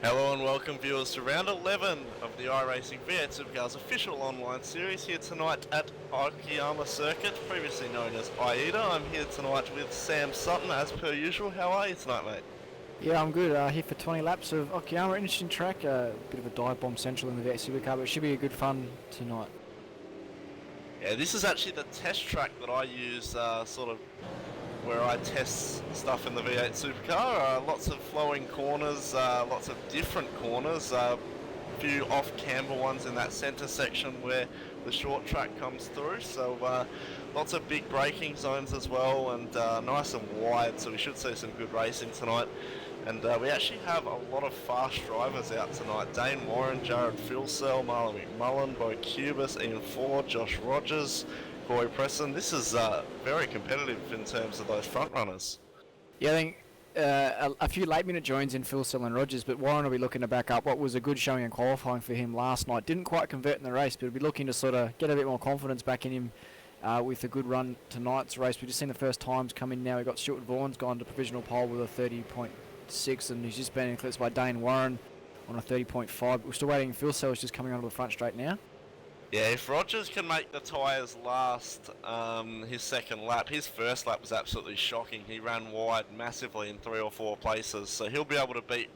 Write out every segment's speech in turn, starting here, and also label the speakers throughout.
Speaker 1: Hello and welcome viewers to round 11 of the iRacing V8 Supercar's official online series here tonight at Okayama Circuit, previously known as AIDA. I'm here tonight with Sam Sutton as per usual. How are you tonight, mate?
Speaker 2: Yeah, I'm good. Here for 20 laps of Okayama. Interesting track, a bit of a dive bomb central in the V8 Supercar, but it should be a good fun tonight.
Speaker 1: Yeah, this is actually the test track that I use where I test stuff in the V8 Supercar. Lots of flowing corners, lots of different corners, a few off-camber ones in that centre section where the short track comes through, so lots of big braking zones as well, and nice and wide, so we should see some good racing tonight. And we actually have a lot of fast drivers out tonight. Dane Warren, Jared Filsell, Marlon McMullen, Bo Cubis, Ian Ford, Josh Rogers, Corey Preston. This is very competitive in terms of those front runners.
Speaker 2: Yeah, I think a few late minute joins in Filsell and Rogers, but Warren will be looking to back up what was a good showing in qualifying for him last night. Didn't quite convert in the race, but he'll be looking to sort of get a bit more confidence back in him with a good run tonight's race. We've just seen the first times come in now. We've got Stuart Vaughan's gone to provisional pole with a 30.6, and he's just been eclipsed by Dane Warren on a 30.5. We're still waiting. Filsell is just coming onto the front straight now.
Speaker 1: Yeah, if Rogers can make the tyres last his second lap, his first lap was absolutely shocking. He ran wide massively in 3 or 4 places, so he'll be able to be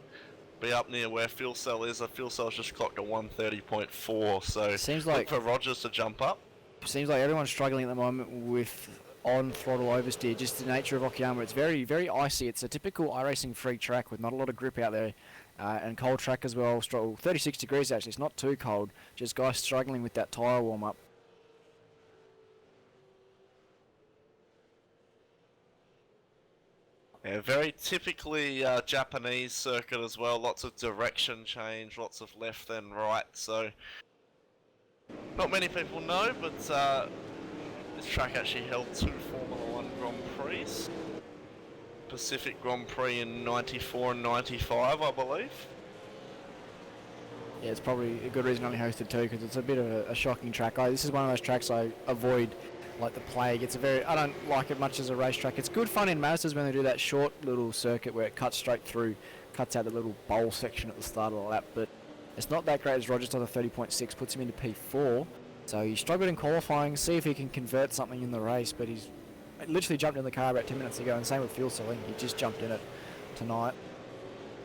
Speaker 1: up near where Filsell is. Filsell's just clocked a 130.4, so
Speaker 2: seems like
Speaker 1: look for Rogers to jump up.
Speaker 2: Seems like everyone's struggling at the moment with on-throttle oversteer, just the nature of Okayama. It's very, very icy. It's a typical iRacing free track with not a lot of grip out there, and cold track as well. 36 degrees actually, it's not too cold, just guys struggling with that tyre warm-up.
Speaker 1: Yeah, very typically Japanese circuit as well, lots of direction change, lots of left and right, so not many people know, but this track actually held 2 Formula 1 Grand Prix. Pacific Grand Prix in 94 and 95, I believe.
Speaker 2: Yeah, it's probably a good reason only hosted 2, because it's a bit of a shocking track. This is one of those tracks I avoid like the plague. I don't like it much as a racetrack. It's good fun in Mazdas when they do that short little circuit where it cuts straight through, cuts out the little bowl section at the start of the lap, but it's not that great as Rogers on the 30.6, puts him into P4. So he struggled in qualifying, see if he can convert something in the race, but he's literally jumped in the car about 10 minutes ago, and same with Filsell. He just jumped in it tonight.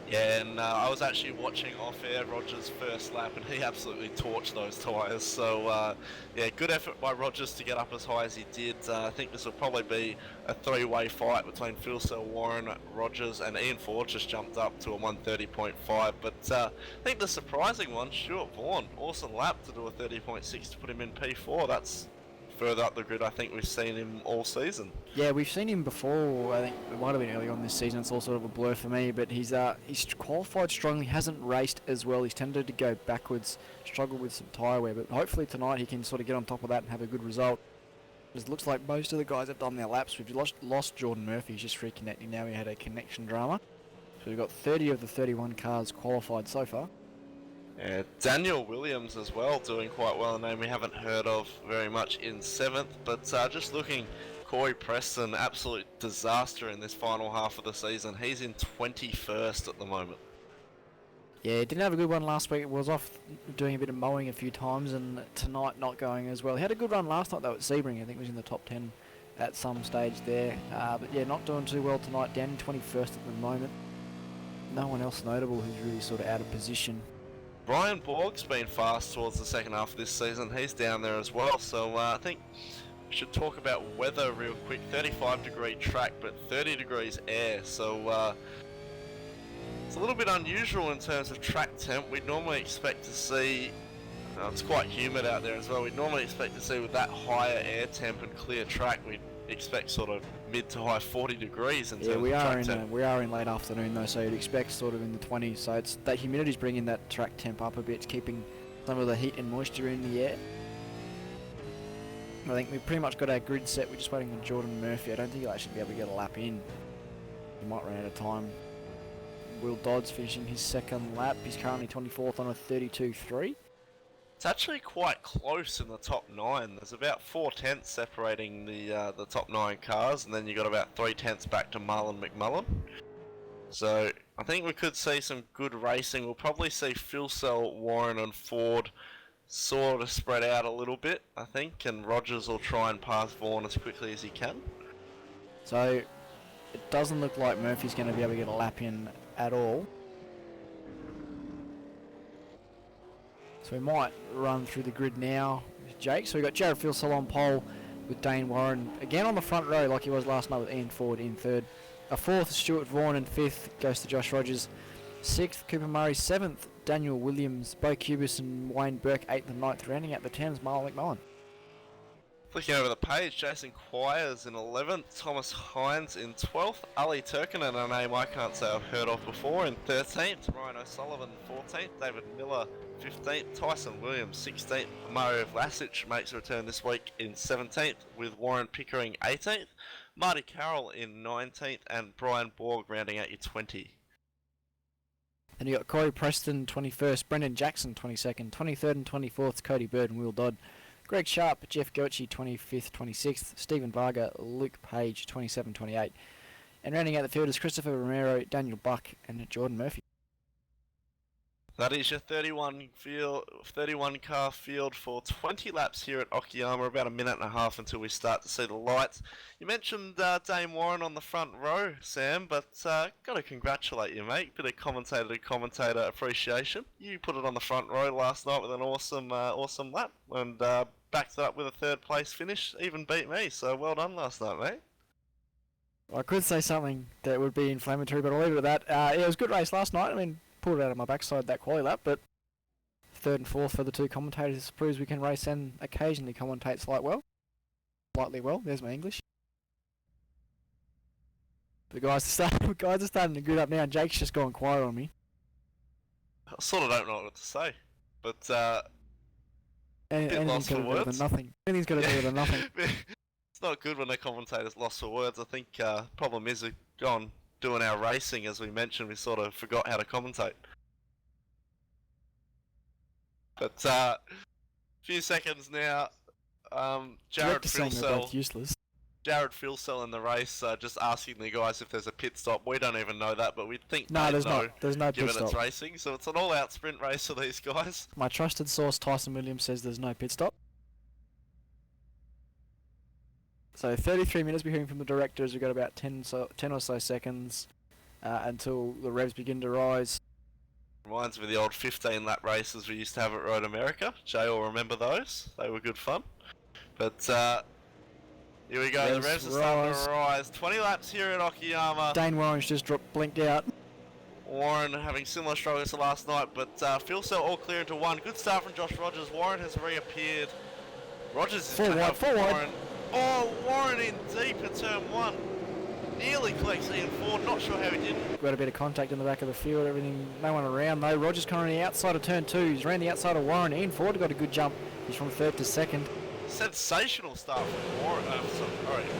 Speaker 1: Yeah, and I was actually watching off-air Rogers' first lap, and he absolutely torched those tyres. So, yeah, good effort by Rogers to get up as high as he did. I think this will probably be a 3-way fight between Filsell, Warren, Rogers, and Ian Ford just jumped up to a 130.5. But I think the surprising one, Stuart Vaughan, awesome lap to do a 30.6 to put him in P4. That's further up the grid I think we've seen him all season.
Speaker 2: Yeah, we've seen him before. I think it might have been early on this season. It's all sort of a blur for me, but he's qualified strongly, hasn't raced as well. He's tended to go backwards, struggled with some tyre wear, but hopefully tonight he can sort of get on top of that and have a good result. It looks like most of the guys have done their laps. We've lost Jordan Murphy. He's just reconnecting now. He had a connection drama. So we've got 30 of the 31 cars qualified so far.
Speaker 1: Yeah, Daniel Williams as well, doing quite well, a name we haven't heard of very much in 7th, but just looking, Corey Preston, absolute disaster in this final half of the season. He's in 21st at the moment.
Speaker 2: Yeah, he didn't have a good one last week. Was off doing a bit of mowing a few times, and tonight not going as well. He had a good run last night though at Sebring. I think he was in the top 10 at some stage there, but yeah, not doing too well tonight, down in 21st at the moment. No one else notable who's really sort of out of position.
Speaker 1: Brian Borg's been fast towards the second half of this season. He's down there as well, so I think we should talk about weather real quick. 35 degree track, but 30 degrees air, so it's a little bit unusual in terms of track temp. We'd normally expect to see, it's quite humid out there as well, we'd normally expect to see with that higher air temp and clear track, we'd expect sort of mid to high 40 degrees in terms of track temp.
Speaker 2: We are in late afternoon though, so you'd expect sort of in the 20s, so it's that humidity's bringing that track temp up a bit. It's keeping some of the heat and moisture in the air. I think we've pretty much got our grid set. We're just waiting on Jordan Murphy. I don't think he'll actually be able to get a lap in. He might run out of time. Will Dodds finishing his second lap. He's currently 24th on a 32.3.
Speaker 1: It's actually quite close in the top 9. There's about 4 tenths separating the top 9 cars, and then you got about 3 tenths back to Marlon McMullen. So I think we could see some good racing. We'll probably see Philsell, Warren and Ford sort of spread out a little bit, I think, and Rogers will try and pass Vaughan as quickly as he can.
Speaker 2: So it doesn't look like Murphy's going to be able to get a lap in at all. So we might run through the grid now with Jake. So we've got Jared Philsell on pole with Dane Warren again on the front row like he was last night with Ian Ford in third. A fourth, Stuart Vaughan, and fifth goes to Josh Rogers. Sixth, Cooper Murray. Seventh, Daniel Williams. Bo Cubis and Wayne Burke, eighth and ninth. Rounding out the 10s, Marlon McMullen.
Speaker 1: Looking over the page, Jason Quires in 11th, Thomas Hines in 12th, Ali Turkinen, a name I can't say I've heard of before, in 13th, Ryan O'Sullivan 14th, David Miller 15th, Tyson Williams 16th, Mario Vlasic makes a return this week in 17th, with Warren Pickering 18th, Marty Carroll in 19th, and Brian Borg rounding out your 20.
Speaker 2: Then you got Corey Preston 21st, Brendan Jackson 22nd, 23rd and 24th, Cody Bird and Will Dodd. Greg Sharp, Jeff Goetze 25th, 26th, Stephen Varga, Luke Page 27, 28. And rounding out the field is Christopher Romero, Daniel Buck and Jordan Murphy.
Speaker 1: That is your 31 car field for 20 laps here at Okayama, about a minute and a half until we start to see the lights. You mentioned Dane Warren on the front row, Sam, but got to congratulate you, mate. Bit of commentator to commentator appreciation. You put it on the front row last night with an awesome lap, and backed it up with a third place finish, even beat me, so well done last night, mate.
Speaker 2: I could say something that would be inflammatory, but I'll leave it at that. Yeah, it was a good race last night. I mean, pulled it out of my backside that quali lap, but third and fourth for the two commentators proves we can race and occasionally commentate slightly well. There's my English. The guys are starting to grid up now, and Jake's just gone quiet on me.
Speaker 1: I sort of don't know what to say, but
Speaker 2: Anything's got to do better than nothing. Anything's got to do better than nothing.
Speaker 1: It's not good when the commentators lost for words. I think problem is we've gone doing our racing, as we mentioned, we sort of forgot how to commentate. But few seconds now. Jared Philsell in the race, just asking the guys if there's a pit stop. We don't even know that, but we'd think
Speaker 2: no, there's not. There's no pit stop.
Speaker 1: Given it's racing, so it's an all-out sprint race for these guys.
Speaker 2: My trusted source, Tyson Williams, says there's no pit stop. So 33 minutes behind from the directors. We've got about 10 or so seconds until the revs begin to rise.
Speaker 1: Reminds me of the old 15-lap races we used to have at Road America. Jay will remember those. They were good fun. But here we go. The revs are starting to rise. 20 laps here at Okayama.
Speaker 2: Dane Warren's just blinked out.
Speaker 1: Warren having similar struggles to last night, but Philsell all clear into one. Good start from Josh Rogers. Warren has reappeared. Rogers is going to have Warren. Oh, Warren in deep at turn one. Nearly collects Ian Ford, not sure how he didn't.
Speaker 2: Got a bit of contact in the back of the field, everything, no one around though. Rogers coming on the outside of turn two. He's around the outside of Warren. Ian Ford got a good jump. He's from third to second.
Speaker 1: Sensational start from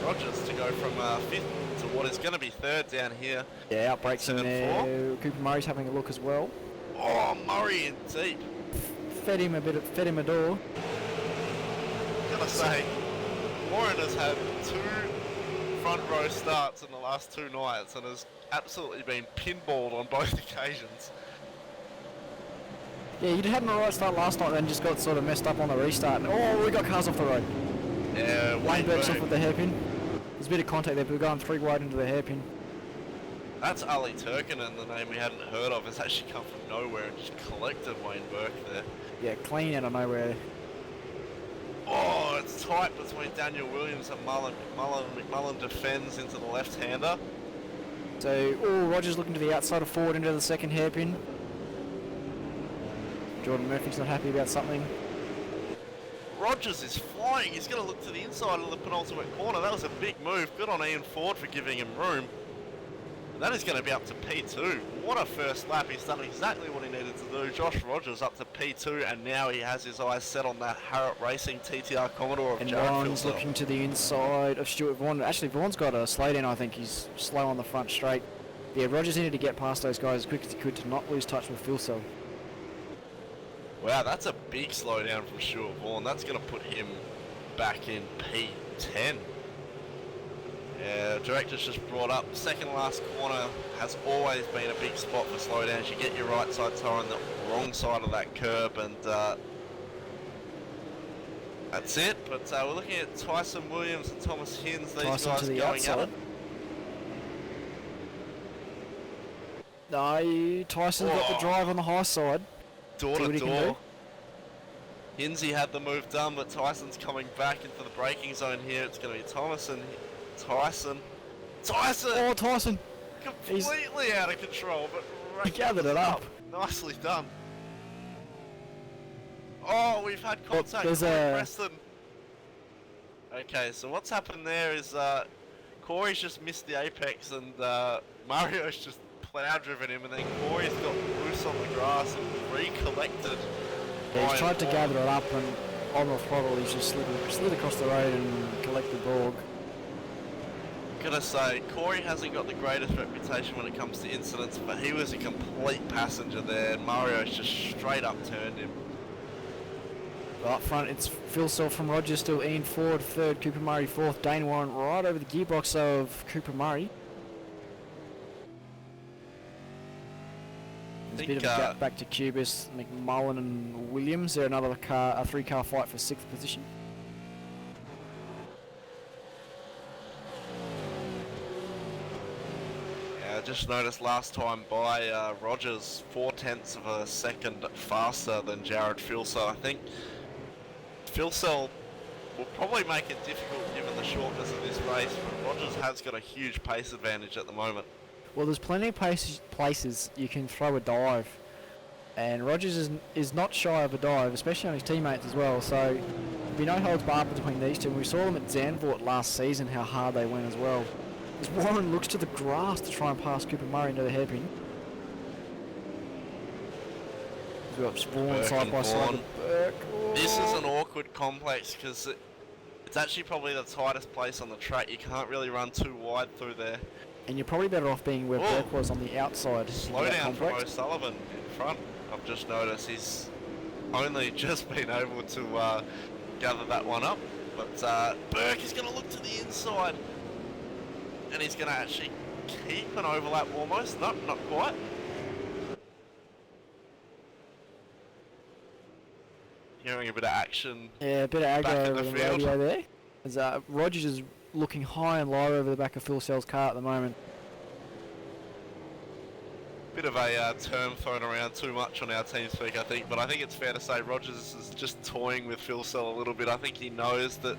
Speaker 1: Rogers to go from fifth to what is going to be third down here.
Speaker 2: Yeah, outbreaks in there. Cooper Murray's having a look as well.
Speaker 1: Oh, Murray in deep.
Speaker 2: Fed him a door.
Speaker 1: Gotta say, Warren has had two front row starts in the last two nights and has absolutely been pinballed on both occasions.
Speaker 2: Yeah, you had an alright start last night, then just got sort of messed up on the restart. And, oh, we got cars off the road.
Speaker 1: Yeah,
Speaker 2: Wayne Burke's off with the hairpin. There's a bit of contact there, but we're going three wide into the hairpin.
Speaker 1: That's Ali Turkinen, the name we hadn't heard of. It's actually come from nowhere and just collected Wayne Burke there.
Speaker 2: Yeah, clean out of nowhere.
Speaker 1: Oh, it's tight between Daniel Williams and Mullen. McMullen defends into the left-hander.
Speaker 2: So, Rogers looking to the outside of Ford into the second hairpin. Jordan Murphy's not happy about something.
Speaker 1: Rogers is flying. He's going to look to the inside of the penultimate corner. That was a big move. Good on Ian Ford for giving him room. And that is going to be up to P2. What a first lap. He's done exactly what he needed to do. Josh Rogers up to P2, and now he has his eyes set on that Harrop Racing TTR Commodore of
Speaker 2: and
Speaker 1: Jared
Speaker 2: Vaughan's
Speaker 1: Philsell.
Speaker 2: Looking to the inside of Stuart Vaughan. Actually, Vaughan's got a slow down. I think he's slow on the front straight. Yeah, Rogers needed to get past those guys as quick as he could to not lose touch with Philsell.
Speaker 1: Wow, that's a big slowdown from Stuart Vaughan. That's going to put him back in P10. Yeah, director's just brought up. Second last corner has always been a big spot for slowdowns. You get your right side tyre on the wrong side of that curb, and that's it. But we're looking at Tyson Williams and Thomas Hinds. These
Speaker 2: Tyson
Speaker 1: guys
Speaker 2: to the
Speaker 1: going
Speaker 2: outside.
Speaker 1: at it.
Speaker 2: No, Tyson's got the drive on the high side.
Speaker 1: Door
Speaker 2: See what
Speaker 1: to
Speaker 2: he can
Speaker 1: door. Hinsey had the move done, but Tyson's coming back into the braking zone here. It's going to be Thomas and Tyson.
Speaker 2: Oh, Tyson!
Speaker 1: Completely out of control, but
Speaker 2: He gathered it up.
Speaker 1: Nicely done. Oh, we've had contact
Speaker 2: there's
Speaker 1: with
Speaker 2: a-
Speaker 1: Preston. Okay, so what's happened there is Corey's just missed the apex, and Mario's just plow driven him, and then Corey's got loose on the grass and recollected.
Speaker 2: Yeah, he's tried to gather it up, and on the throttle he's just slid across the road and collected Borg.
Speaker 1: Gonna say, Corey hasn't got the greatest reputation when it comes to incidents, but he was a complete passenger there, and Mario's just straight up turned him.
Speaker 2: Up front, it's Phil Self from Rogers, still Ian Ford third, Cooper Murray fourth, Dane Warren right over the gearbox of Cooper Murray. There's a bit of a gap back to Cubis, McMullen and Williams. They're another car, a three-car fight for sixth position.
Speaker 1: Yeah, I just noticed last time by Rogers 0.4 of a second faster than Jared Filsell. I think Filsell will probably make it difficult given the shortness of this race, but Rogers has got a huge pace advantage at the moment.
Speaker 2: Well, there's plenty of places you can throw a dive, and Rogers is not shy of a dive, especially on his teammates as well, so there'll be no holds barred between these two. And we saw them at Zandvoort last season, how hard they went as well. As Warren looks to the grass to try and pass Cooper Murray into the hairpin. We've got Spawn side by side with Burke.
Speaker 1: This is an awkward complex because it's actually probably the tightest place on the track. You can't really run too wide through there.
Speaker 2: And you're probably better off being where Burke was on the outside.
Speaker 1: Slow down from O'Sullivan in front. I've just noticed he's only just been able to gather that one up. But Burke is going to look to the inside. And he's going to actually keep an overlap almost. Nope, not quite. Hearing a bit of action.
Speaker 2: Yeah, a bit of aggro over the
Speaker 1: field.
Speaker 2: radio there. As Rogers is looking high and low over the back of Phil Sell's car at the moment.
Speaker 1: Bit of a term thrown around too much on our TeamSpeak, I think, but I think it's fair to say Rogers is just toying with Phil Sell a little bit. I think he knows that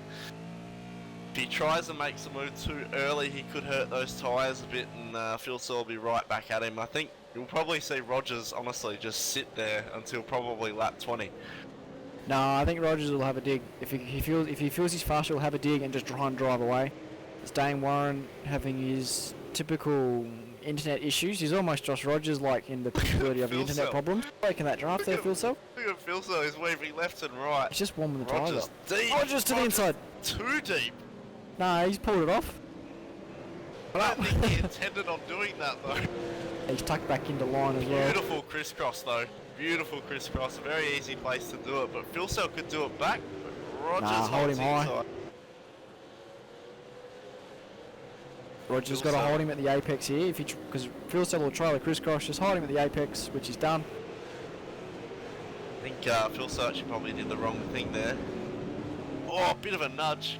Speaker 1: if he tries and makes a move too early, he could hurt those tyres a bit, and Phil Sell will be right back at him. I think you'll probably see Rogers, honestly, just sit there until probably lap 20.
Speaker 2: No, I think Rogers will have a dig. If he feels he's faster, he'll have a dig and just try and drive away. It's Dane Warren having his typical internet issues. He's almost Josh Rogers, like in the possibility of the internet problems. Breaking that draft there, Phil Sell.
Speaker 1: Look at Phil Sell, he's weaving left and right.
Speaker 2: He's just warming the tyres
Speaker 1: Rogers
Speaker 2: up.
Speaker 1: deep.
Speaker 2: Rogers to the inside.
Speaker 1: Too deep.
Speaker 2: No, he's pulled it off.
Speaker 1: I don't think he intended on doing that though.
Speaker 2: He's tucked back into line as well.
Speaker 1: Beautiful crisscross though. Beautiful crisscross. A very easy place to do it, but Phil Sell could do it back. But Rogers
Speaker 2: hold him high.
Speaker 1: inside.
Speaker 2: Rogers got to hold him at the apex here, because Phil Sell will try the crisscross. Just hold him at the apex, which he's done.
Speaker 1: I think Phil Sell actually probably did the wrong thing there. Oh, a bit of a nudge.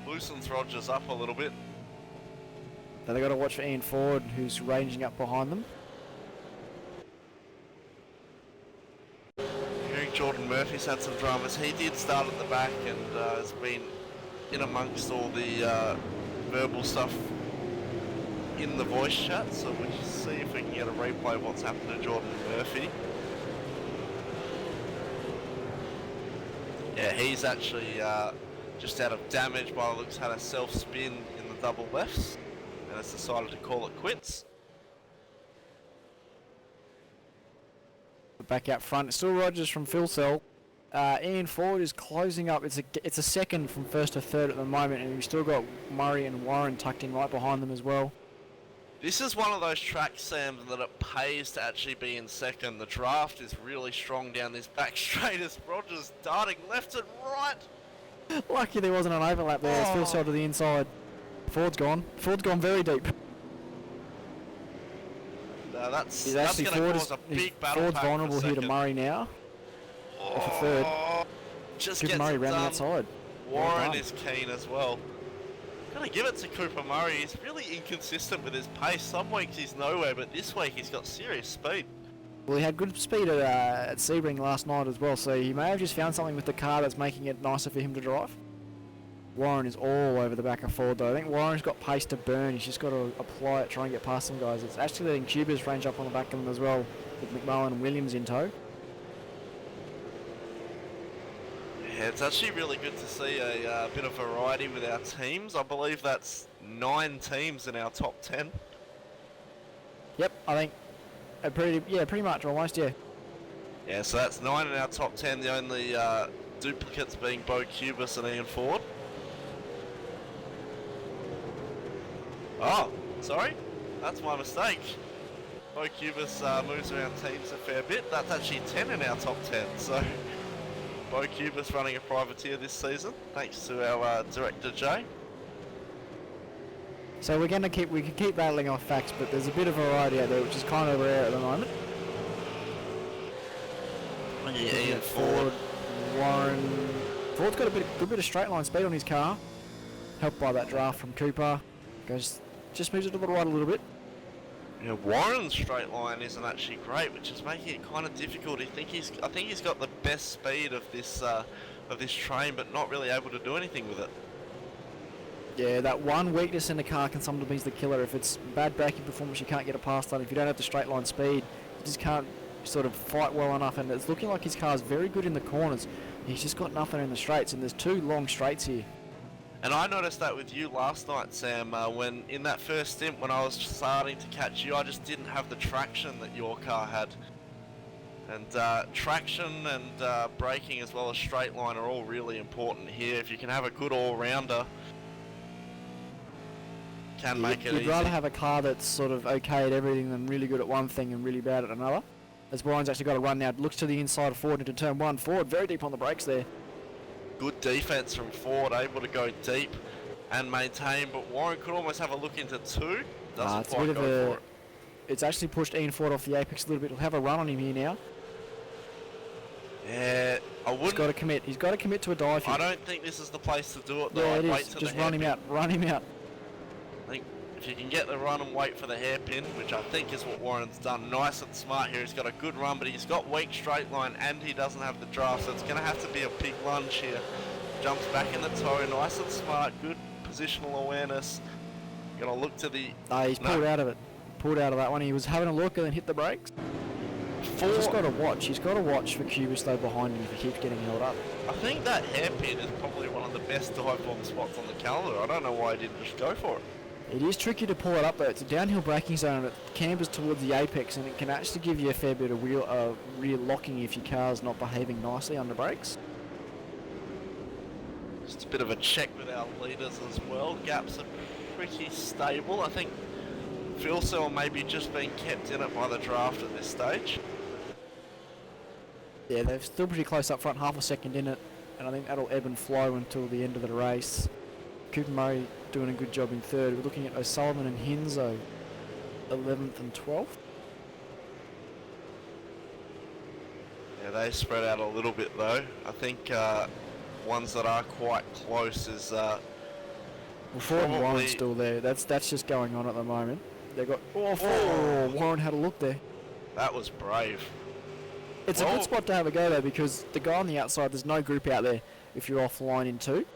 Speaker 1: Loosens Rogers up a little bit.
Speaker 2: Now they've got to watch for Ian Ford, who's ranging up behind them.
Speaker 1: Hearing Jordan Murphy's had some dramas. He did start at the back and has been in amongst all the verbal stuff in the voice chat, so we'll just see if we can get a replay of what's happened to Jordan Murphy. Yeah, he's actually just out of damage by the looks, had a self-spin in the double lefts and has decided to call it quits.
Speaker 2: Back out front, it's still Rogers from Phil Sell. Ian Ford is closing up. It's a second from first to third at the moment, and we've still got Murray and Warren tucked in right behind them as well.
Speaker 1: This is one of those tracks, Sam, that it pays to actually be in second. The draft is really strong down this back straight as Rogers darting left and right.
Speaker 2: Lucky there wasn't an overlap there. It's Phil Sell to the inside. Ford's gone. Ford's gone very deep.
Speaker 1: That's
Speaker 2: He's
Speaker 1: going
Speaker 2: actually
Speaker 1: to
Speaker 2: Ford
Speaker 1: cause a big battle
Speaker 2: Ford's
Speaker 1: pack for
Speaker 2: vulnerable here to
Speaker 1: second.
Speaker 2: Murray now. Or for third.
Speaker 1: Just
Speaker 2: Good
Speaker 1: gets
Speaker 2: Murray
Speaker 1: it
Speaker 2: round the
Speaker 1: done.
Speaker 2: outside.
Speaker 1: Warren
Speaker 2: Well
Speaker 1: is keen as well. Gotta give it to Cooper Murray. He's really inconsistent with his pace. Some weeks he's nowhere, but this week he's got serious speed.
Speaker 2: Well, he had good speed at Sebring last night as well, so he may have just found something with the car that's making it nicer for him to drive. Warren is all over the back of Ford though. I think Warren's got pace to burn. He's just got to apply it, try and get past some guys. It's actually letting Cubers range up on the back of them as well, with McMullen and Williams in tow.
Speaker 1: Yeah, it's actually really good to see a bit of variety with our teams. I believe that's 9 teams in our top 10.
Speaker 2: Yep, I think pretty much almost, yeah.
Speaker 1: Yeah, so that's 9 in our top 10. The only duplicates being Bo Cubis and Ian Ford. Oh, sorry, that's my mistake. Bo Cubis moves around teams a fair bit. That's actually 10 in our top 10. So Bo Cubis running a privateer this season, thanks to our director Jay.
Speaker 2: So we can keep rattling off facts, but there's a bit of variety out there, which is kind of rare at the moment.
Speaker 1: Yeah, Ian Ford.
Speaker 2: Warren. Ford's got a good bit of straight line speed on his car, helped by that draft from Cooper. Just moves it to the right a little bit.
Speaker 1: Yeah, Warren's straight line isn't actually great, which is making it kind of difficult. I think he's got the best speed of this train, but not really able to do anything with it.
Speaker 2: Yeah, that one weakness in the car can sometimes be the killer. If it's bad braking performance, you can't get it past that. If you don't have the straight line speed, you just can't sort of fight well enough. And it's looking like his car's very good in the corners. He's just got nothing in the straights, and there's 2 long straights here.
Speaker 1: And I noticed that with you last night, Sam, when in that first stint when I was starting to catch you, I just didn't have the traction that your car had. And traction and braking as well as straight line are all really important here. If you can have a good all-rounder, can make it easy.
Speaker 2: You'd rather have a car that's sort of okay at everything than really good at one thing and really bad at another. As Brian's actually got a run now, looks to the inside of Ford into turn 1. Ford very deep on the brakes there.
Speaker 1: Good defense from Ford, able to go deep and maintain, but Warren could almost have a look into 2. Doesn't quite go for it.
Speaker 2: It's actually pushed Ian Ford off the apex a little bit. He'll have a run on him here now.
Speaker 1: Yeah, I wouldn't.
Speaker 2: He's got to commit. He's got to commit to a dive here.
Speaker 1: I don't think this is the place to do it though.
Speaker 2: Yeah, it
Speaker 1: Wait
Speaker 2: is.
Speaker 1: till
Speaker 2: Just
Speaker 1: the
Speaker 2: run him out. Run him out.
Speaker 1: I think if you can get the run and wait for the hairpin, which I think is what Warren's done, nice and smart here. He's got a good run, but he's got weak straight line and he doesn't have the draft, so it's going to have to be a big lunge here. Jumps back in the toe, nice and smart, good positional awareness. Going to look to the...
Speaker 2: He's pulled out of it. Pulled out of that one. He was having a look and then hit the brakes. He's just got to watch. He's got to watch for Cubis though behind him if he keeps getting held up.
Speaker 1: I think that hairpin is probably one of the best dive bomb spots on the calendar. I don't know why he didn't just go for it.
Speaker 2: It is tricky to pull it up though. It's a downhill braking zone and it cambers towards the apex and it can actually give you a fair bit of rear locking if your car's not behaving nicely under brakes.
Speaker 1: Just a bit of a check with our leaders as well. Gaps are pretty stable. I think fuel cell maybe just being kept in it by the draft at this stage.
Speaker 2: Yeah, they're still pretty close up front, half a second in it, and I think that'll ebb and flow until the end of the race. Cooper Murray doing a good job in third. We're looking at O'Sullivan and Hinzo, 11th and 12th.
Speaker 1: Yeah, they spread out a little bit though. I think ones that are quite close is
Speaker 2: well, Ford and Warren's still there. That's just going on at the moment. They got Warren had a look there.
Speaker 1: That was brave.
Speaker 2: It's a good spot to have a go though because the guy on the outside, there's no group out there if you're off line in 2.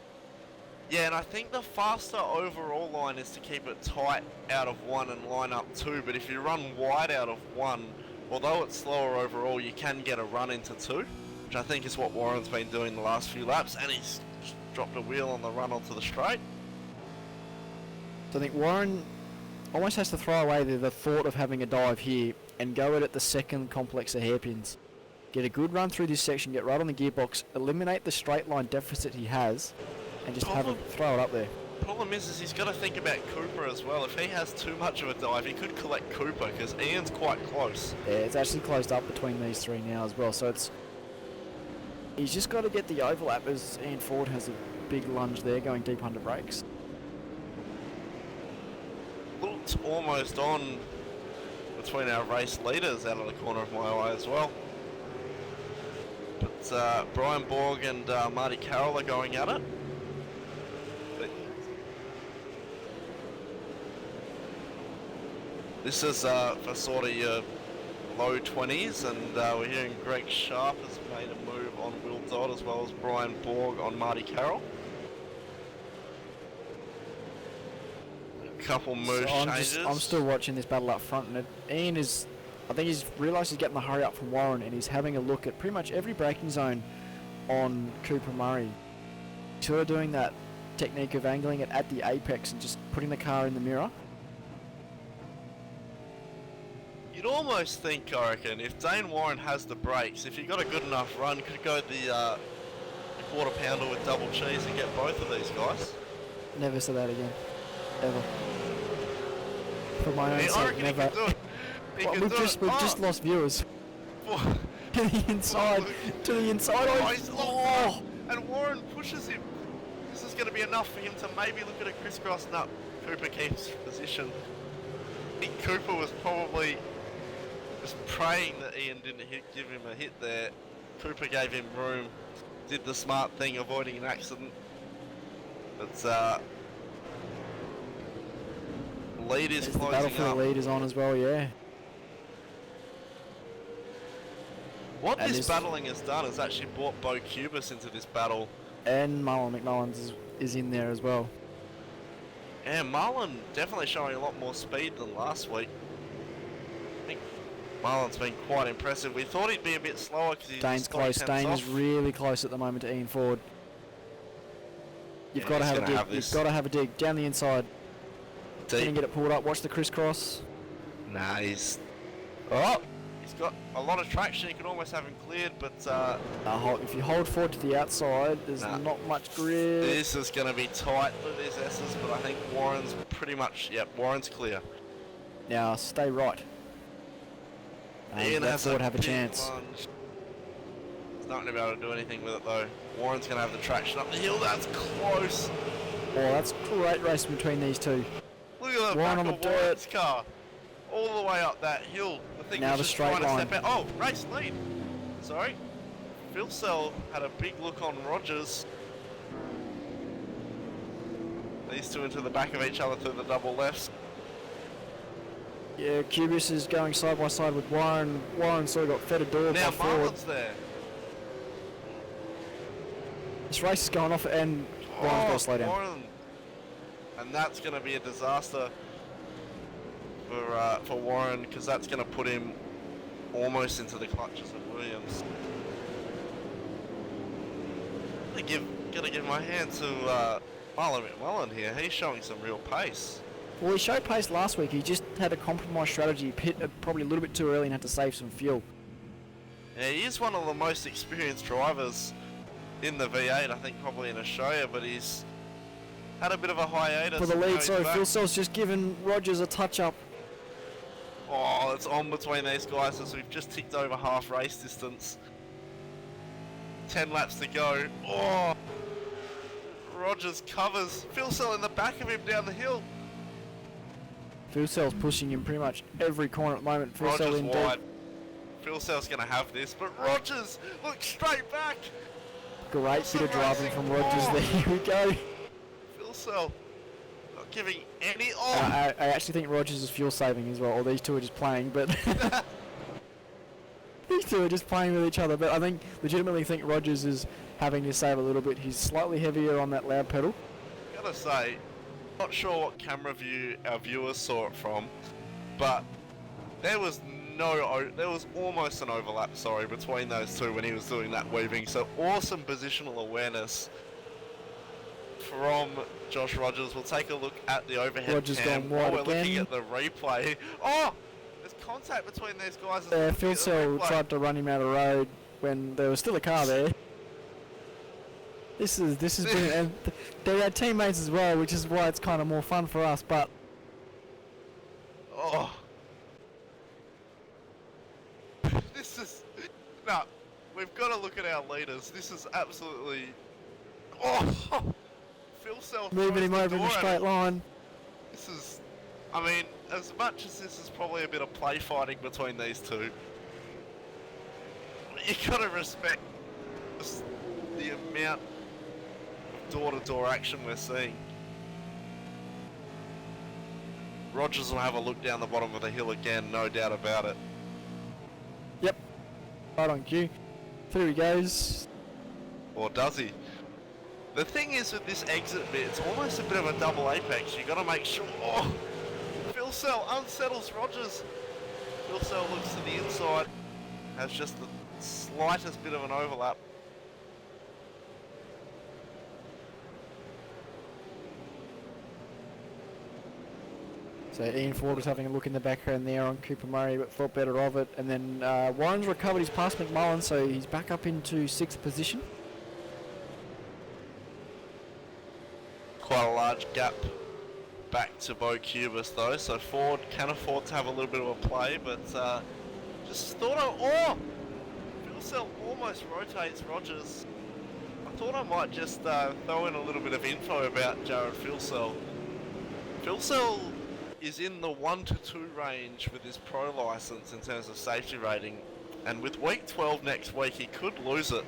Speaker 1: Yeah, and I think the faster overall line is to keep it tight out of 1 and line up 2, but if you run wide out of 1, although it's slower overall, you can get a run into 2, which I think is what Warren's been doing the last few laps, and he's dropped a wheel on the run onto the straight.
Speaker 2: So I think Warren almost has to throw away the thought of having a dive here and go at the second complex of hairpins. Get a good run through this section, get right on the gearbox, eliminate the straight line deficit he has, and just throw it up there.
Speaker 1: Problem is he's got to think about Cooper as well. If he has too much of a dive, he could collect Cooper because Ian's quite close.
Speaker 2: Yeah, it's actually closed up between these 3 now as well, so he's just got to get the overlap as Ian Ford has a big lunge there going deep under brakes.
Speaker 1: looked almost on between our race leaders out of the corner of my eye as well. But Brian Borg and Marty Carroll are going at it. This is for sort of your low 20s, and we're hearing Greg Sharp has made a move on Will Dodd as well as Brian Borg on Marty Carroll. A couple move changes.
Speaker 2: I'm still watching this battle up front, and Ian is, I think he's realised he's getting the hurry up from Warren, and he's having a look at pretty much every braking zone on Cooper Murray. Sort of doing that technique of angling it at the apex and just putting the car in the mirror.
Speaker 1: You'd almost think, I reckon, if Dane Warren has the brakes, if he got a good enough run, could go the quarter pounder with double cheese and get both of these guys.
Speaker 2: Never say that again. Ever. For my own
Speaker 1: I
Speaker 2: sake,
Speaker 1: reckon
Speaker 2: never.
Speaker 1: he can do it.
Speaker 2: We've just lost viewers. To the inside. To the inside.
Speaker 1: Oh, and Warren pushes him. This is going to be enough for him to maybe look at a crisscross. No, Cooper keeps position. I think Cooper was probably just praying that Ian didn't give him a hit there. Cooper gave him room, did the smart thing, avoiding an accident. But lead is closing
Speaker 2: the battle for
Speaker 1: up.
Speaker 2: the lead is on as well, yeah.
Speaker 1: What this battling has done is actually brought Bo Cubis into this battle.
Speaker 2: And Marlon McMullins is in there as well.
Speaker 1: Yeah, Marlon definitely showing a lot more speed than last week. I think Marlon's been quite impressive. We thought he'd be a bit slower because he's
Speaker 2: Dane's close. Dane is really close at the moment to Ian Ford. You've got to have a dig. You've got to have a dig down the inside. Didn't get it pulled up. Watch the crisscross.
Speaker 1: Nah, he's got a lot of traction. You can almost have him cleared, but
Speaker 2: if you hold forward to the outside, there's not much grip.
Speaker 1: This is going to be tight for these S's, but I think Warren's pretty much, Warren's clear.
Speaker 2: Now stay right.
Speaker 1: Ian has
Speaker 2: Ford have a chance.
Speaker 1: Lunge. He's not going to be able to do anything with it though. Warren's going to have the traction up the hill. That's close.
Speaker 2: Oh, that's great racing between these two.
Speaker 1: Look at the
Speaker 2: Warren
Speaker 1: back
Speaker 2: on
Speaker 1: of
Speaker 2: the
Speaker 1: Warren's car. All the way up that hill. I think
Speaker 2: now
Speaker 1: he's
Speaker 2: the
Speaker 1: just
Speaker 2: straight
Speaker 1: trying
Speaker 2: line.
Speaker 1: to step out. Oh, race lead. Sorry. Phil Sell had a big look on Rogers. These two into the back of each other through the double lefts.
Speaker 2: Yeah, Cubis is going side by side with Warren. Warren sort of got fed a door
Speaker 1: now
Speaker 2: by Ford.
Speaker 1: Marlon's there.
Speaker 2: This race is going off and Warren's got to slow down.
Speaker 1: Warren. And that's going to be a disaster for Warren, because that's going to put him almost into the clutches of Williams. Gonna give my hand to Marlon McMullen here. He's showing some real pace.
Speaker 2: Well, he showed pace last week. He just had a compromised strategy. He pit probably a little bit too early and had to save some fuel.
Speaker 1: Yeah, he is one of the most experienced drivers in the V8, I think probably in Australia, but he's had a bit of a hiatus.
Speaker 2: For the lead, sorry, Phil Sell's just given Rogers a touch-up.
Speaker 1: Oh, it's on between these guys as we've just ticked over half race distance. 10 laps to go. Oh, Rogers covers Phil Sell in the back of him down the hill.
Speaker 2: Phil Sell's pushing him pretty much every corner at the moment. Phil Sell in
Speaker 1: wide.
Speaker 2: deep.
Speaker 1: Phil Sell's going to have this, but Rogers, look straight back.
Speaker 2: Great bit of driving from Rogers there. Here we go.
Speaker 1: Phil Sell not giving any.
Speaker 2: I actually think Rogers is fuel saving as well. Or these two are just playing, but these two are just playing with each other. But I think legitimately think Rogers is having to save a little bit. He's slightly heavier on that loud pedal.
Speaker 1: Gotta say, not sure what camera view our viewers saw it from, but there was almost an overlap, between those two when he was doing that weaving. So awesome positional awareness from Josh Rogers. We'll take a look at the overhead
Speaker 2: Rogers
Speaker 1: cam
Speaker 2: gone wide
Speaker 1: while we're looking
Speaker 2: again.
Speaker 1: at the replay. Oh, there's contact between these guys.
Speaker 2: Phil Sell tried to run him out of the road when there was still a car there. This is brilliant, and they're our teammates as well, which is why it's kind of more fun for us. But
Speaker 1: this is we've got to look at our leaders. This is absolutely Phil Sell
Speaker 2: moving him over in a straight line.
Speaker 1: This is, I mean, as much as this is probably a bit of play fighting between these two, you gotta respect the amount of door-to-door action we're seeing. Rogers will have a look down the bottom of the hill again, no doubt about it.
Speaker 2: Yep. Right on cue. Through he goes.
Speaker 1: Or does he? The thing is with this exit bit, it's almost a bit of a double apex. You gotta make sure. Oh! Phil Cell unsettles Rogers. Phil Cell looks to the inside, has just the slightest bit of an overlap.
Speaker 2: So Ian Ford was having a look in the background there on Cooper Murray, but thought better of it. And then Warren's recovered his pass McMullen, so he's back up into 6th position.
Speaker 1: Quite a large gap back to Bo Cubis though, so Ford can afford to have a little bit of a play, but just thought Phil Cell almost rotates Rogers. I thought I might just throw in a little bit of info about Jared Phil Cell. Phil Cell is in the 1 to 2 range with his pro license in terms of safety rating, and with week 12 next week he could lose it.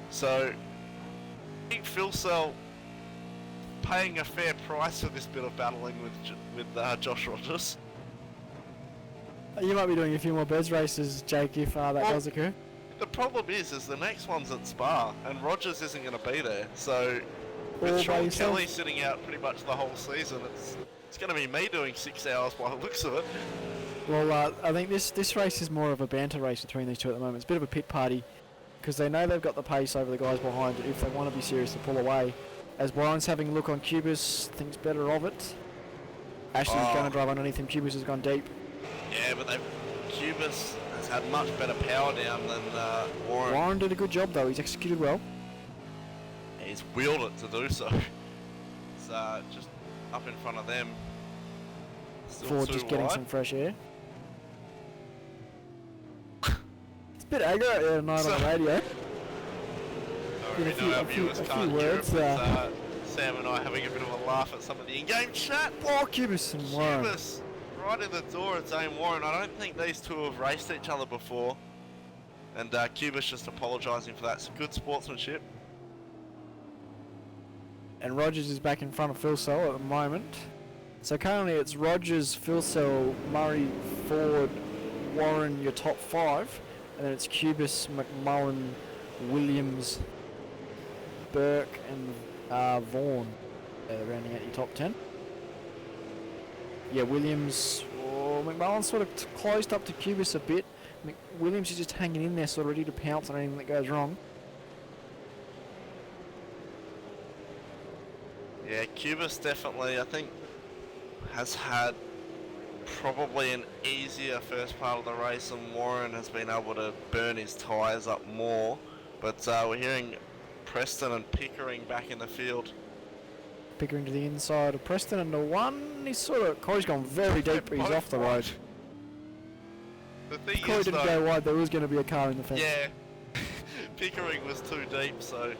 Speaker 1: So I think Phil Cell paying a fair price for this bit of battling with Josh Rogers.
Speaker 2: You might be doing a few more Bez races, Jake, if that does occur.
Speaker 1: The problem is the next one's at Spa, and Rogers isn't going to be there. So
Speaker 2: All
Speaker 1: with
Speaker 2: by
Speaker 1: Sean
Speaker 2: yourself.
Speaker 1: Kelly sitting out pretty much the whole season, it's going to be me doing 6 hours by the looks of it.
Speaker 2: Well, I think this race is more of a banter race between these two at the moment. It's a bit of a pit party, because they know they've got the pace over the guys behind if they want to be serious to pull away. As Warren's having a look on Cubis, thinks better of it. Ashley's going to drive underneath him. Cubis has gone deep.
Speaker 1: Yeah, but Cubis has had much better power down than Warren.
Speaker 2: Warren did a good job though. He's executed well.
Speaker 1: He's wheeled it to do so. It's just up in front of them. Still
Speaker 2: Ford
Speaker 1: too
Speaker 2: just getting
Speaker 1: wide.
Speaker 2: some fresh air. It's a bit aggro out there tonight on the radio.
Speaker 1: Sorry,
Speaker 2: A few-
Speaker 1: our
Speaker 2: a few-
Speaker 1: viewers
Speaker 2: a few
Speaker 1: can't hear
Speaker 2: words,
Speaker 1: it, but Sam and I having a bit of a laugh at some of the in-game chat.
Speaker 2: Oh, Cubis and Warren.
Speaker 1: Cubis right in the door at Zane Warren. I don't think these two have raced each other before. And Cubis just apologising for that. It's good sportsmanship.
Speaker 2: And Rogers is back in front of Phil Cell at the moment. So currently it's Rogers, Phil Cell, Murray, Ford, Warren, your top 5. And then it's Cubis, McMullen, Williams, Burke and Vaughan rounding out your top 10. Yeah, Williams, McMullen sort of closed up to Cubis a bit. Williams is just hanging in there, sort of ready to pounce on anything that goes wrong.
Speaker 1: Yeah, Cubis definitely, I think, has had probably an easier first part of the race, and Warren has been able to burn his tyres up more. But we're hearing Preston and Pickering back in the field.
Speaker 2: Pickering to the inside of Preston, and the one, he's sort of, Corey's gone very deep, but he's off the road.
Speaker 1: The thing
Speaker 2: Corey
Speaker 1: is,
Speaker 2: didn't
Speaker 1: though,
Speaker 2: go wide, there was going to be a car in the fence.
Speaker 1: yeah, Pickering was too deep, so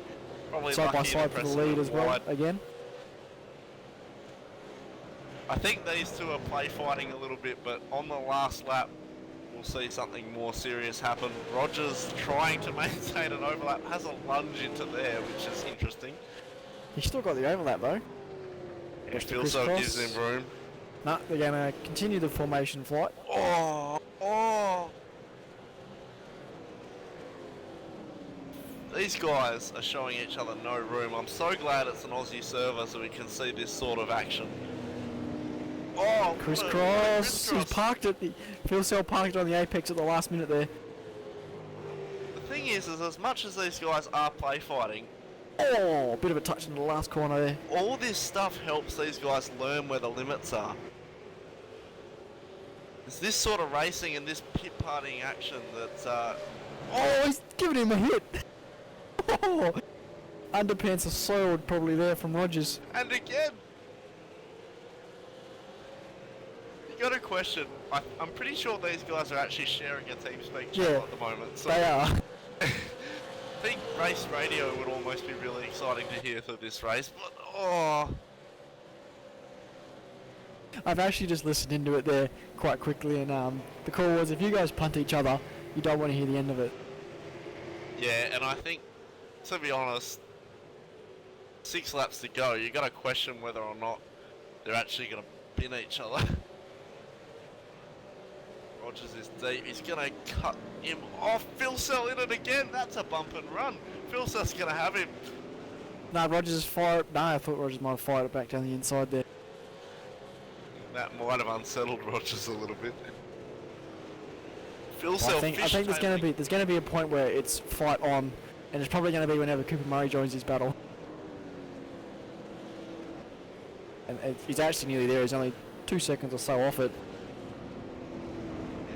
Speaker 1: probably
Speaker 2: Side by
Speaker 1: lucky
Speaker 2: side for the
Speaker 1: Preston
Speaker 2: lead
Speaker 1: went
Speaker 2: as well,
Speaker 1: wide.
Speaker 2: again.
Speaker 1: I think these two are play fighting a little bit, but on the last lap, we'll see something more serious happen. Rogers trying to maintain an overlap, has a lunge into there, which is interesting.
Speaker 2: He's still got the overlap though.
Speaker 1: It
Speaker 2: Just a
Speaker 1: feels so
Speaker 2: crisscross.
Speaker 1: gives him room.
Speaker 2: No, they're going to continue the formation flight.
Speaker 1: Oh! These guys are showing each other no room. I'm so glad it's an Aussie server so we can see this sort of action. Oh,
Speaker 2: Crisscross. He's parked it. Phil Cell parked it on the apex at the last minute there.
Speaker 1: The thing is as much as these guys are play fighting,
Speaker 2: Oh, a bit of a touch in the last corner there.
Speaker 1: all this stuff helps these guys learn where the limits are. It's this sort of racing and this pit partying action that,
Speaker 2: Oh, he's giving him a hit. Oh, underpants are soiled probably there from Rogers.
Speaker 1: and again, you got to question. I'm pretty sure these guys are actually sharing a TeamSpeak channel
Speaker 2: Yeah,
Speaker 1: at the moment. So
Speaker 2: They are.
Speaker 1: I think race radio would almost be really exciting to hear through this race, but oh.
Speaker 2: I've actually just listened into it there quite quickly, and the call was, if you guys punt each other, you don't want to hear the end of it.
Speaker 1: Yeah, and I think, to be honest, 6 laps to go, you got to question whether or not they're actually going to bin each other. Rogers is deep, he's going to cut him off. Phil Sell in it again, that's a bump and run. Phil Sell's going to have him.
Speaker 2: No, Rogers has fired. No, I thought Rogers might have fired it back down the inside there.
Speaker 1: That might have unsettled Rogers a little bit. Phil
Speaker 2: Well,
Speaker 1: Sell
Speaker 2: I think there's going to be a point where it's fight on, and it's probably going to be whenever Cooper Murray joins his battle. And he's actually nearly there. He's only 2 seconds or so off it.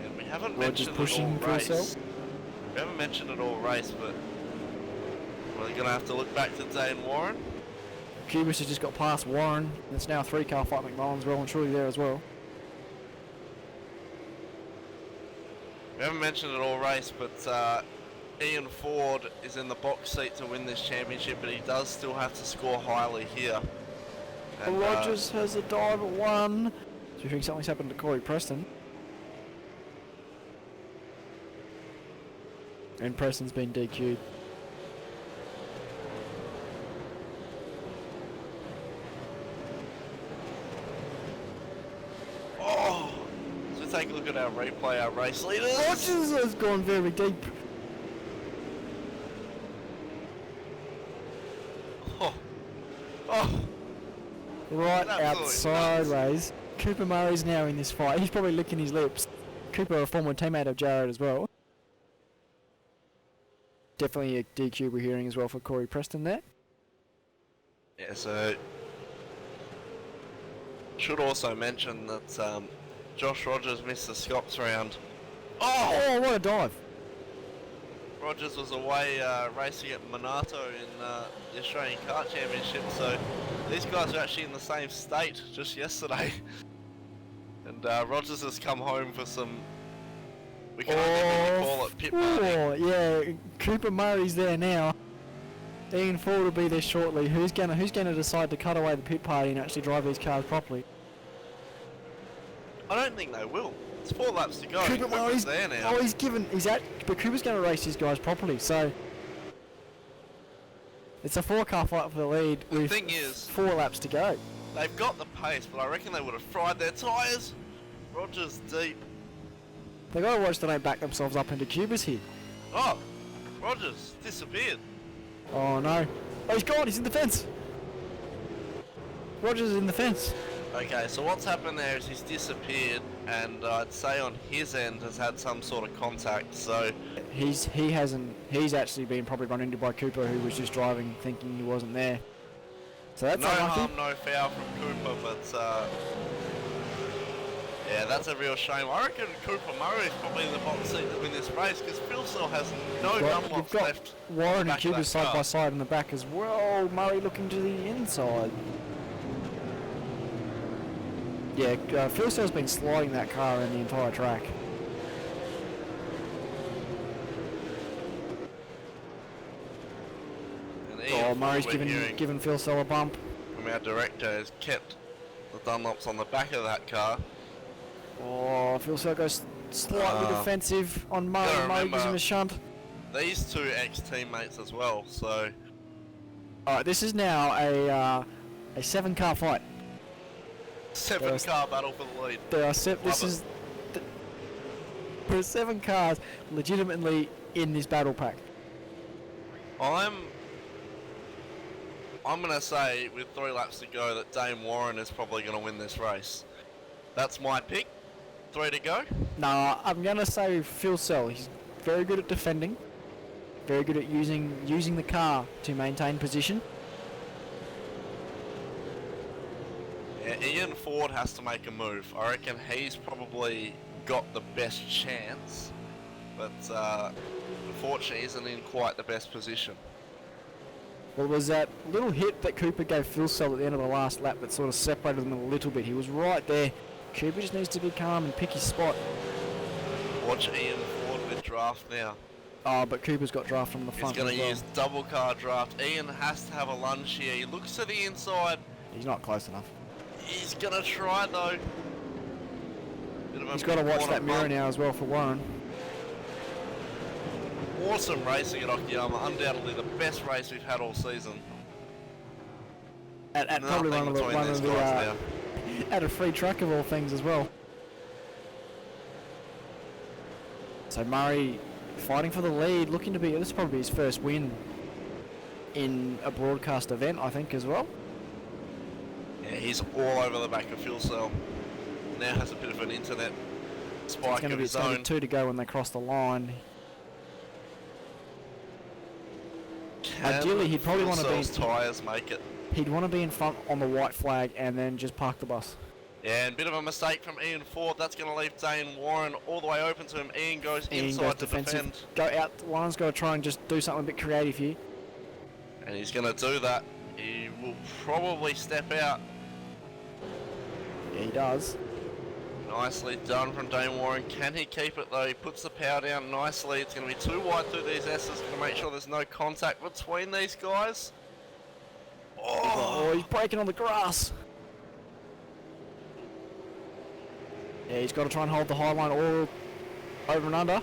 Speaker 1: Yeah, we haven't
Speaker 2: Rogers
Speaker 1: mentioned
Speaker 2: pushing
Speaker 1: it all
Speaker 2: Phil
Speaker 1: race.
Speaker 2: Sell.
Speaker 1: We haven't mentioned it all race, but we're going to have to look back to Dane Warren.
Speaker 2: Cubis has just got past Warren. And it's now a 3-car fight. McMullen's well and truly there as well.
Speaker 1: We haven't mentioned it all race, but Ian Ford is in the box seat to win this championship, but he does still have to score highly here. And,
Speaker 2: Rogers has a dive at 1. Do you think something's happened to Corey Preston? And Preston's been DQ'd.
Speaker 1: Oh! So take a look at our replay, our race leaders.
Speaker 2: Rogers has gone very deep.
Speaker 1: Oh! Oh!
Speaker 2: Right
Speaker 1: Absolutely
Speaker 2: out
Speaker 1: nuts.
Speaker 2: sideways. Cooper Murray's now in this fight. He's probably licking his lips. Cooper, a former teammate of Jared as well. Definitely a DQ we're hearing as well for Corey Preston there.
Speaker 1: Yeah, so should also mention that Josh Rogers missed the Scots round.
Speaker 2: Oh, what a dive.
Speaker 1: Rogers was away racing at Minato in the Australian Kart Championship, so these guys are actually in the same state just yesterday. And Rogers has come home for some, we can only really call it pit party.
Speaker 2: Yeah, Cooper Murray's there now. Ian Ford will be there shortly. Who's gonna decide to cut away the pit party and actually drive these cars properly?
Speaker 1: I don't think they will. It's 4 laps to go.
Speaker 2: Cooper Murray's
Speaker 1: there now.
Speaker 2: but Cooper's going to race these guys properly, so it's a 4-car fight for the lead.
Speaker 1: The
Speaker 2: with
Speaker 1: thing is,
Speaker 2: 4 laps to go.
Speaker 1: they've got the pace, but I reckon they would have fried their tyres. Rogers deep.
Speaker 2: They got to watch they don't back themselves up into Cubers here.
Speaker 1: Oh, Rogers disappeared.
Speaker 2: Oh no! Oh, he's gone. He's in the fence. Rogers is in the fence.
Speaker 1: Okay, so what's happened there is he's disappeared, and I'd say on his end has had some sort of contact. So
Speaker 2: He's actually been probably run into by Cooper, who was just driving thinking he wasn't there. So that's
Speaker 1: no
Speaker 2: unlucky.
Speaker 1: harm, no foul from Cooper, but yeah, that's a real shame. I reckon Cooper Murray is probably in the box seat to win this race because Phil still has no Dunlops
Speaker 2: You've got
Speaker 1: left.
Speaker 2: Warren and
Speaker 1: back of
Speaker 2: Cooper
Speaker 1: that
Speaker 2: side
Speaker 1: car.
Speaker 2: by side in the back as well. Murray looking to the inside. Yeah, Phil Sell's been sliding that car in the entire track.
Speaker 1: And
Speaker 2: Oh,
Speaker 1: Ian
Speaker 2: Murray's
Speaker 1: Ford, we're hearing
Speaker 2: giving Phil Sell a bump.
Speaker 1: from our director, has kept the Dunlops on the back of that car.
Speaker 2: Oh, Phil Sell goes slightly defensive on Murray.
Speaker 1: gotta
Speaker 2: Murray gives him
Speaker 1: remember-
Speaker 2: a shunt.
Speaker 1: These two ex-teammates as well, so
Speaker 2: Alright, this is now a 7-car fight.
Speaker 1: 7-car battle for the lead.
Speaker 2: There are
Speaker 1: Love it.
Speaker 2: there are 7 cars legitimately in this battle pack.
Speaker 1: I'm gonna say with 3 laps to go that Dame Warren is probably gonna win this race. That's my pick. 3 to go.
Speaker 2: No, I'm gonna say Phil Sell. He's very good at defending, very good at using the car to maintain position.
Speaker 1: Yeah, Ian Ford has to make a move. I reckon he's probably got the best chance, but unfortunately isn't in quite the best position.
Speaker 2: Well, it was that little hit that Cooper gave Phil Sell at the end of the last lap that sort of separated them a little bit. He was right there. Cooper just needs to be calm and pick his spot.
Speaker 1: Watch Ian Ford with draft now.
Speaker 2: Oh, but Cooper's got draft from the
Speaker 1: He's
Speaker 2: front
Speaker 1: going
Speaker 2: as
Speaker 1: to
Speaker 2: well.
Speaker 1: use double car draft. Ian has to have a lunge here. He looks to the inside.
Speaker 2: He's not close enough.
Speaker 1: He's gonna try though.
Speaker 2: He's got to watch that mirror now as well for Warren.
Speaker 1: Awesome racing at Okayama, undoubtedly the best race we've had all season.
Speaker 2: At probably one of the at a free track of all things as well. So Murray fighting for the lead, looking to be, this is probably his first win in a broadcast event, I think, as well.
Speaker 1: Yeah, he's all over the back of Fuel Cell. Now has a bit of an internet spike of his own.
Speaker 2: 2 to go when they cross the line. Ideally, he'd probably want to be.
Speaker 1: Tyres make it.
Speaker 2: He'd want to be in front on the white flag and then just park the bus.
Speaker 1: Yeah, and a bit of a mistake from Ian Ford. That's going to leave Dane Warren all the way open to him. Ian goes inside to defend.
Speaker 2: Go out. Warren's got to try and just do something a bit creative here.
Speaker 1: And he's going to do that. He will probably step out.
Speaker 2: Yeah, he does.
Speaker 1: Nicely done from Dane Warren. Can he keep it though? He puts the power down nicely. It's going to be too wide through these S's. Going to make sure there's no contact between these guys.
Speaker 2: Oh, he's breaking on the grass. Yeah, he's got to try and hold the high line all over and under.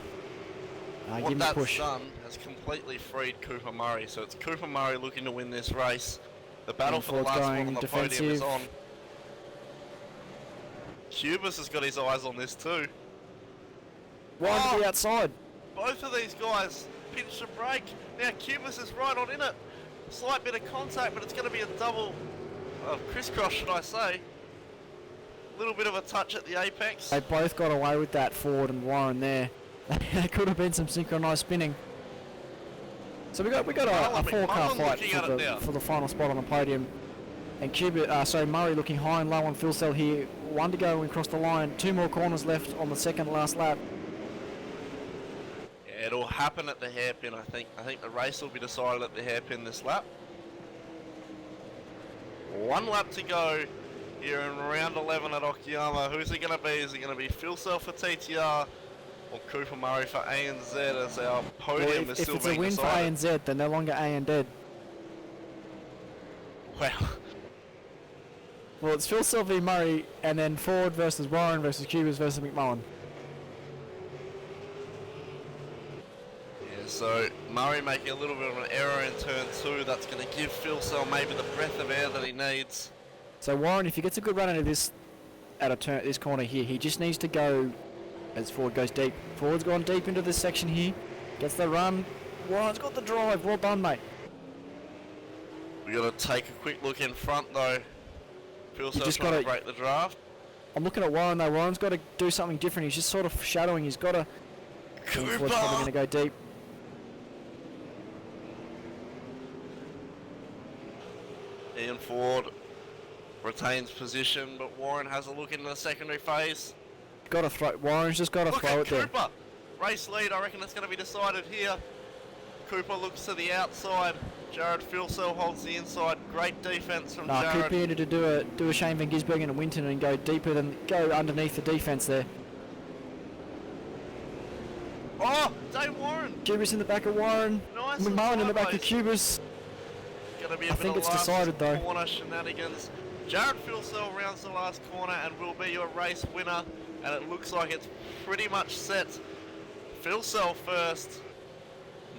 Speaker 1: What that's done has completely freed Cooper Murray. So it's Cooper Murray looking to win this race. The battle for the last spot on the podium is on. Cubus has got his eyes on this too.
Speaker 2: Wide to the outside.
Speaker 1: Both of these guys pinch the brake. Now Cubus is right on in it. Slight bit of contact, but it's going to be a double crisscross, should I say. Little bit of a touch at the apex.
Speaker 2: They both got away with that, Ford and Warren there. There could have been some synchronised spinning. So we got a 4-car fight for the final spot on the podium. And Murray looking high and low on Fuel Cell here. 1 to go when we cross the line. 2 more corners left on the second last lap.
Speaker 1: Yeah, it'll happen at the hairpin, I think. I think the race will be decided at the hairpin this lap. 1 lap to go here in round 11 at Okayama. Who's it going to be? Is it going to be Fuel Cell for TTR or Cooper Murray for ANZ as our podium is still being decided? If
Speaker 2: it's a win for ANZ, they're no longer ANZ.
Speaker 1: Wow.
Speaker 2: Well, it's Fuel Cell v Murray, and then Ford versus Warren versus Cubas versus McMullen.
Speaker 1: Yeah, so Murray making a little bit of an error in turn 2. That's going to give Fuel Cell maybe the breath of air that he needs.
Speaker 2: So Warren, if he gets a good run into this this corner here, he just needs to go as Ford goes deep. Ford's gone deep into this section here. Gets the run. Warren's got the drive. Well done, mate.
Speaker 1: We got to take a quick look in front though. Fuel Cell's trying to break the draft.
Speaker 2: I'm looking at Warren though. Warren's got to do something different. He's just sort of shadowing. He's got to. Ford's probably going to go deep.
Speaker 1: Ian Ford retains position, but Warren has a look into the secondary phase.
Speaker 2: Got to throw. Warren's just got to throw it there.
Speaker 1: Look at Cooper. Race lead. I reckon it's going to be decided here. Cooper looks to the outside. Jared Fuel Cell holds the inside. Great defense from Jared.
Speaker 2: Cooper needed to do a Shane Van Gisbergen and Winton and go deeper than go underneath the defense there.
Speaker 1: Oh, Dane Warren.
Speaker 2: Cubas in the back of Warren.
Speaker 1: Nice.
Speaker 2: McMullen in the back of Cubas.
Speaker 1: Gonna be
Speaker 2: I think it's decided though.
Speaker 1: Corner shenanigans. Jared Fuel Cell rounds the last corner and will be your race winner. And it looks like it's pretty much set. Fuel Cell first.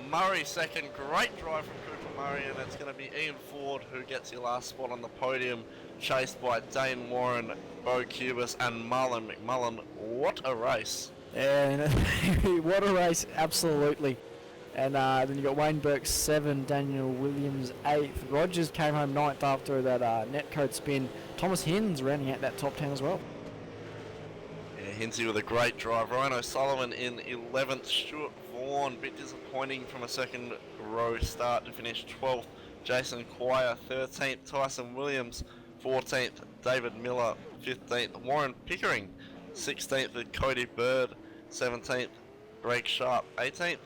Speaker 1: Murray second. Great drive from Cooper Murray, and it's going to be Ian Ford who gets your last spot on the podium, chased by Dane Warren, Bo Cubas, and Marlon McMullen. What a race!
Speaker 2: Yeah, what a race, absolutely. And then you got Wayne Burke 7, Daniel Williams 8th. Rogers came home 9th after that netcode spin. Thomas Hinds rounding out that top 10 as well.
Speaker 1: Yeah, Hinsey with a great drive. Ryan O'Sullivan in 11th. Stuart Vaughan, bit disappointing from a second row start to finish 12th. Jason Quire 13th. Tyson Williams 14th. David Miller 15th. Warren Pickering 16th with Cody Bird 17th. Greg Sharp 18th.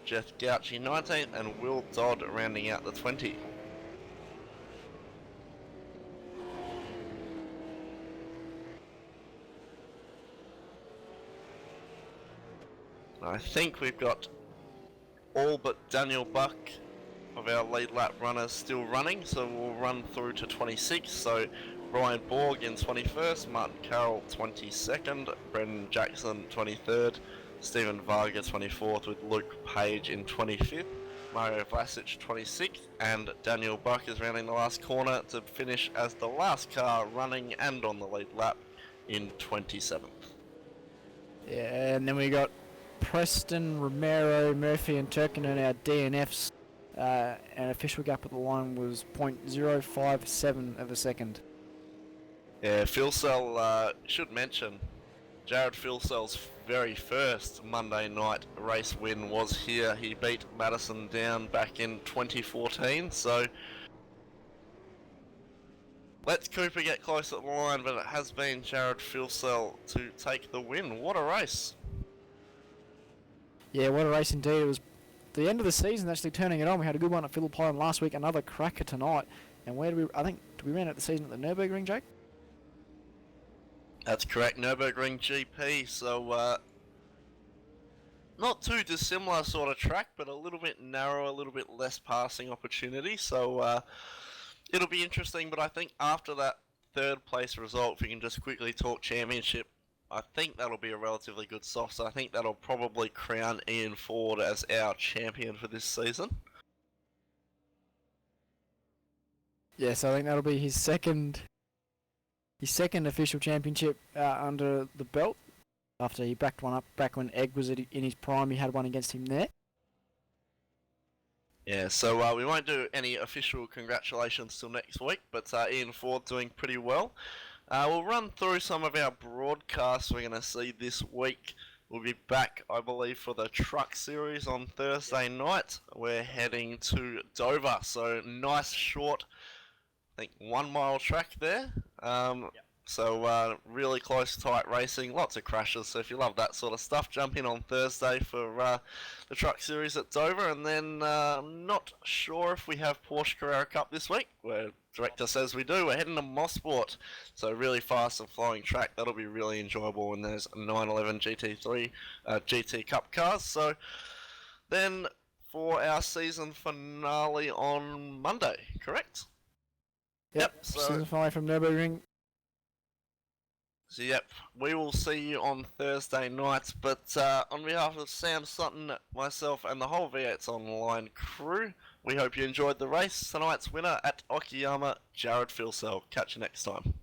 Speaker 1: Jeff Gauchi 19th, and Will Dodd rounding out the 20. I think we've got all but Daniel Buck of our lead lap runners still running, so we'll run through to 26. So Brian Borg in 21st, Martin Carroll 22nd, Brendan Jackson 23rd, Stephen Varga 24th with Luke Page in 25th, Mario Vlasic 26th, and Daniel Buck is rounding the last corner to finish as the last car running and on the lead lap in 27th.
Speaker 2: Yeah, and then we got Preston, Romero, Murphy and Turkinen, our DNFs. And official gap at the line was 0.057 of a second.
Speaker 1: Yeah, Philsell, should mention, Jared Philsell's very first Monday night race win was here. He beat Madison down back in 2014, so let's Cooper get close at the line, but it has been Jared Philsell to take the win. What a race.
Speaker 2: Yeah, what a race indeed. It was the end of the season actually turning it on. We had a good one at Phillip Island last week, another cracker tonight. And where did we ran out the season at the Nürburgring, Jake?
Speaker 1: That's correct, Nürburgring GP, so not too dissimilar sort of track, but a little bit narrow, a little bit less passing opportunity, so it'll be interesting. But I think after that third place result, if we can just quickly talk championship, I think that'll be a relatively good soft, so I think that'll probably crown Ian Ford as our champion for this season.
Speaker 2: Yes, I think that'll be his second official championship under the belt, after he backed one up back when Egg was in his prime. He had one against him there.
Speaker 1: Yeah, so we won't do any official congratulations till next week, but Ian Ford doing pretty well. We'll run through some of our broadcasts we're going to see this week. We'll be back, I believe, for the truck series on Thursday night. We're heading to Dover, so nice short, I think 1 mile track there. So really close, tight racing, lots of crashes. So if you love that sort of stuff, jump in on Thursday for the truck series at Dover. And then not sure if we have Porsche Carrera Cup this week, where director says we do. We're heading to Mosport, so really fast and flowing track. That'll be really enjoyable when there's 911 GT3 GT Cup cars. So then for our season finale on Monday, correct?
Speaker 2: Yep.
Speaker 1: So
Speaker 2: Season finale from Nürburgring.
Speaker 1: So yep, we will see you on Thursday night, but on behalf of Sam Sutton, myself and the whole V8sonline crew, we hope you enjoyed the race. Tonight's winner at Okayama, Jared Philsell. Catch you next time.